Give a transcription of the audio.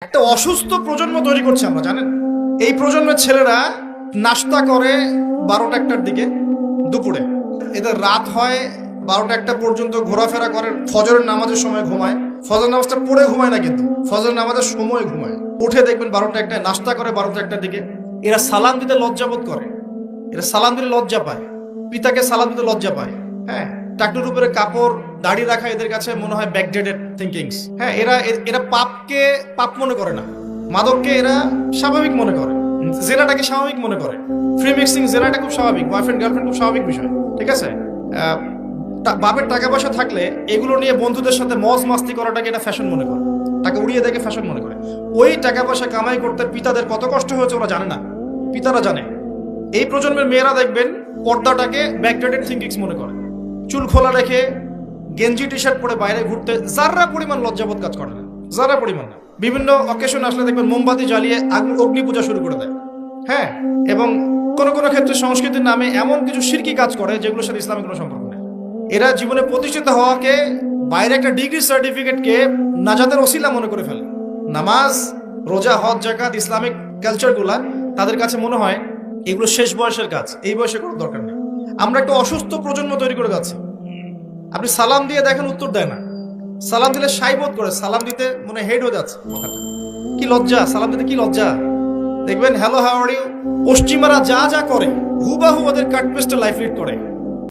একটা অসুস্থ প্রজন্ম তৈরি করছে আমরা, জানেন? এই প্রজন্মের ছেলেরা নাস্তা করে 12টা-1টার দিকে, দুপুরে এদের রাত হয় 12টা-1টা পর্যন্ত, ঘোরাফেরা করে, ফজরের নামাজের সময় ঘুমায়। ফজর নামাজটা পড়ে ঘুমায় না, কিন্তু ফজর নামাজের সময় ঘুমায়। উঠে দেখবেন 12টা-1টায় নাস্তা করে, 12টা-1টার দিকে। এরা সালাম দিতে লজ্জাবোধ করে, এরা সালাম দিতে লজ্জা পায়, পিতাকে সালাম দিতে লজ্জা পায়। হ্যাঁ, টাকটুর উপরে কাপড় দাড়ি রাখা এদের কাছে মনে হয় ব্যাকডেটেড থিঙ্কিংস। হ্যাঁ, এরা এরা পাপকে পাপ মনে করে না, মাদককে এরা স্বাভাবিক মনে করে, জেনাটাকে স্বাভাবিক মনে করে। ফ্রি মিক্সিং জেনাটা খুব স্বাভাবিক, বয়ফ্রেন্ড গার্লফ্রেন্ড খুব স্বাভাবিক বিষয়, ঠিক আছে? বাপের টাকা পয়সা থাকলে এগুলো নিয়ে বন্ধুদের সাথে মজ মাস্তি করাটাকে এটা ফ্যাশন মনে করে, টাকা উড়িয়ে দেখে ফ্যাশন মনে করে। ওই টাকা পয়সা কামাই করতে পিতাদের কত কষ্ট হয়েছে ওরা জানে না, পিতারা জানে। এই প্রজন্মের মেয়েরা দেখবেন পর্দাটাকে ব্যাকডেটেড থিঙ্কিংস মনে করে, চুল খোলা রেখে গেঞ্জি টি শার্ট পরে বাইরে ঘুরতে যারা পরিমাণ লজ্জাবোধ কাজ করে না, যারা পরিমাণ না। বিভিন্ন অকেশন আসলে দেখবেন মোমবাতি জ্বালিয়ে অগ্নি পূজা শুরু করে দেয়। হ্যাঁ, এবং কোনো কোনো ক্ষেত্রে সংস্কৃতির নামে এমন কিছু শিরকি কাজ করে যেগুলোর সাথে ইসলামের কোনো সম্পর্ক নেই। এরা জীবনে প্রতিষ্ঠিত হওয়াকে, বাইরে একটা ডিগ্রি সার্টিফিকেটকে নাজাতের ওসিলা মনে করে ফেলে। নামাজ, রোজা, হজ, যাকাত, ইসলামিক কালচারগুলা তাদের কাছে মনে হয় এগুলো শেষ বয়সের কাজ, এই বয়সে কোনো দরকার নেই। আমরা একটা অসুস্থ প্রজন্ম তৈরি করে যাচ্ছি। আপনি সালাম দিয়ে দেখেন উত্তর দেয় না, সালাম দিলে সাই বোধ করে, সালাম দিতে মনে হেড হয়ে যাচ্ছে মাথাটা। কি লজ্জা, সালাম দিতে কি লজ্জা। দেখবেন হ্যালো হাউ আর ইউ, পশ্চিমারা যা যা করে হুবাহু ওদের কাট পেস্টে লাইফ লিড করে।